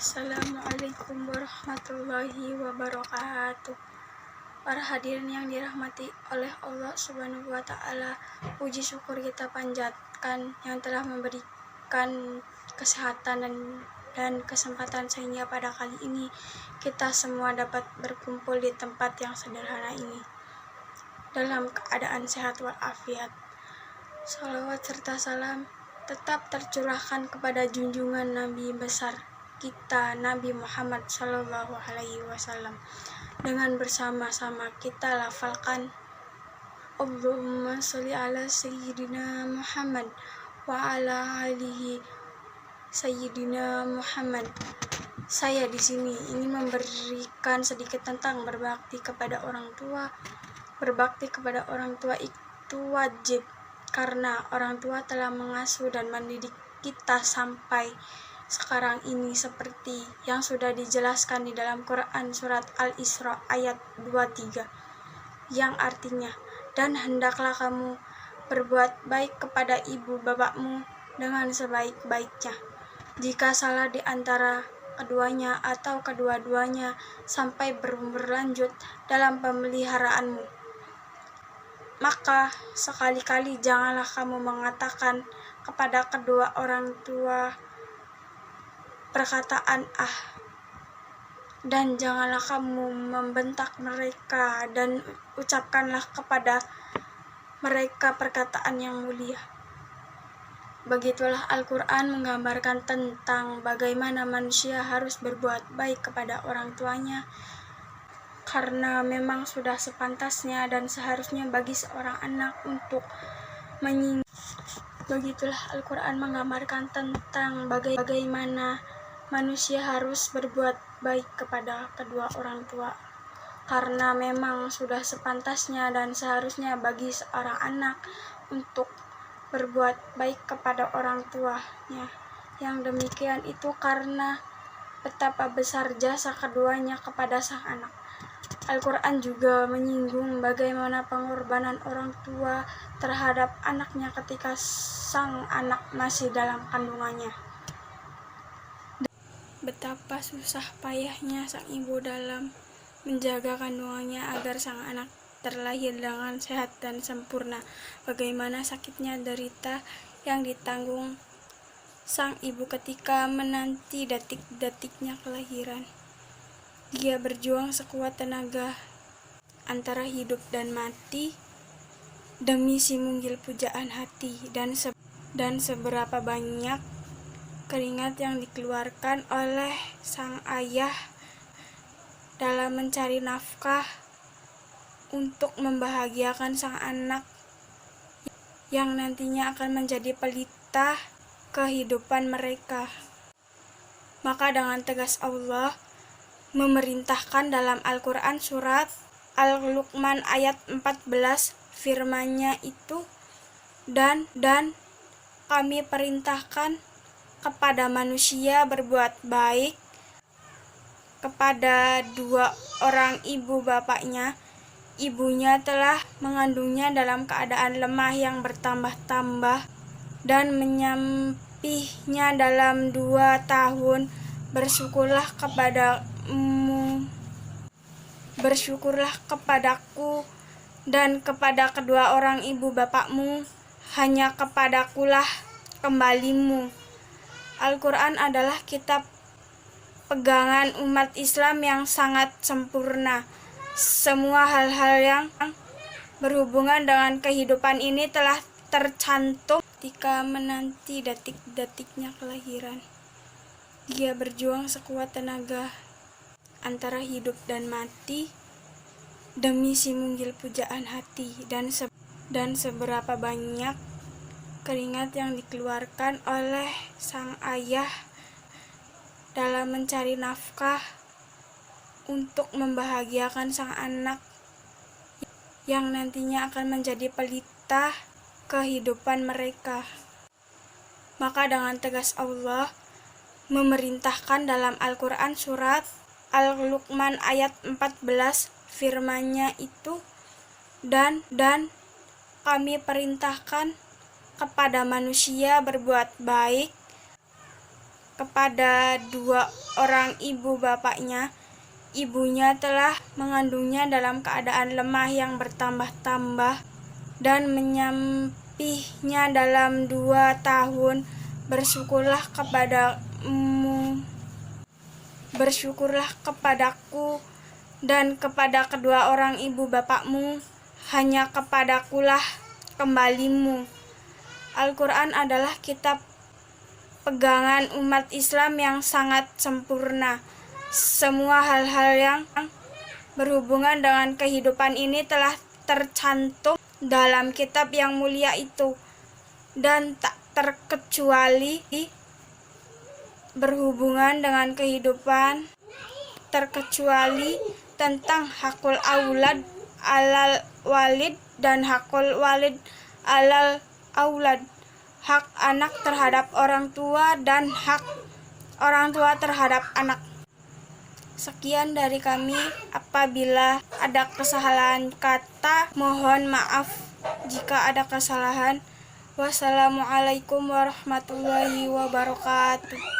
Assalamualaikum warahmatullahi wabarakatuh. Para hadirin yang dirahmati oleh Allah Subhanahu wa Ta'ala, puji syukur kita panjatkan yang telah memberikan kesehatan dan kesempatan sehingga pada kali ini kita semua dapat berkumpul di tempat yang sederhana ini dalam keadaan sehat walafiat. Salawat serta salam tetap tercurahkan kepada junjungan Nabi besar kita, Nabi Muhammad Sallallahu Alaihi Wasallam. Dengan bersama-sama kita lafalkan Allahumma sholli ala Sayyidina Muhammad wa ala alihi Sayyidina Muhammad. Saya di sini ingin memberikan sedikit tentang berbakti kepada orang tua. Berbakti kepada orang tua itu wajib karena orang tua telah mengasuh dan mendidik kita sampai sekarang ini seperti yang sudah dijelaskan di dalam Quran surat Al-Isra ayat 23 yang artinya, dan hendaklah kamu berbuat baik kepada ibu bapakmu dengan sebaik-baiknya. Jika salah di antara keduanya atau kedua-duanya sampai berlanjut dalam pemeliharaanmu, maka sekali-kali janganlah kamu mengatakan kepada kedua orang tua perkataan dan janganlah kamu membentak mereka dan ucapkanlah kepada mereka perkataan yang mulia. Begitulah Al-Quran menggambarkan tentang bagaimana manusia harus berbuat baik kepada orang tuanya, karena memang sudah sepantasnya dan seharusnya bagi seorang anak untuk Begitulah Al-Quran menggambarkan tentang bagaimana manusia harus berbuat baik kepada kedua orang tua, karena memang sudah sepantasnya dan seharusnya bagi seorang anak untuk berbuat baik kepada orang tuanya. Yang demikian itu karena betapa besar jasa keduanya kepada sang anak. Al-Quran juga menyinggung bagaimana pengorbanan orang tua terhadap anaknya ketika sang anak masih dalam kandungannya. Betapa susah payahnya sang ibu dalam menjaga kandungannya agar sang anak terlahir dengan sehat dan sempurna. Bagaimana sakitnya derita yang ditanggung sang ibu ketika menanti detik-detiknya kelahiran. Dia berjuang sekuat tenaga antara hidup dan mati demi si mungil pujaan hati, dan seberapa banyak keringat yang dikeluarkan oleh sang ayah dalam mencari nafkah untuk membahagiakan sang anak yang nantinya akan menjadi pelita kehidupan mereka. Maka dengan tegas Allah memerintahkan dalam Al-Quran surat Al-Luqman ayat 14, firman-Nya itu, dan kami perintahkan kepada manusia berbuat baik kepada dua orang ibu bapaknya. Ibunya telah mengandungnya dalam keadaan lemah yang bertambah-tambah dan menyempihnya dalam 2 tahun. Bersyukurlah kepadaku dan kepada kedua orang ibu bapakmu, hanya kepadakulah kembalimu. Al-Quran adalah kitab pegangan umat Islam yang sangat sempurna. Semua hal-hal yang berhubungan dengan kehidupan ini telah tercantum ketika menanti detik-detiknya kelahiran. Dia berjuang sekuat tenaga antara hidup dan mati demi si mungil pujaan hati, dan seberapa banyak keringat yang dikeluarkan oleh sang ayah dalam mencari nafkah untuk membahagiakan sang anak yang nantinya akan menjadi pelita kehidupan mereka. Maka dengan tegas Allah memerintahkan dalam Al-Quran surat Al-Luqman ayat 14, firman-Nya itu, dan kami perintahkan kepada manusia berbuat baik kepada dua orang ibu bapaknya. Ibunya telah mengandungnya dalam keadaan lemah yang bertambah-tambah dan menyampihnya dalam 2 tahun. Bersyukurlah kepadaku dan kepada kedua orang ibu bapakmu, hanya kepadakulah kembalimu. Al-Quran adalah kitab pegangan umat Islam yang sangat sempurna. Semua hal-hal yang berhubungan dengan kehidupan ini telah tercantum dalam kitab yang mulia itu, dan tak terkecuali berhubungan dengan kehidupan, terkecuali tentang hakul aulad alal walid dan hakul walid alal aulad, hak anak terhadap orang tua dan hak orang tua terhadap anak. Sekian dari kami. Apabila ada kesalahan kata, mohon maaf jika ada kesalahan. Wassalamualaikum warahmatullahi wabarakatuh.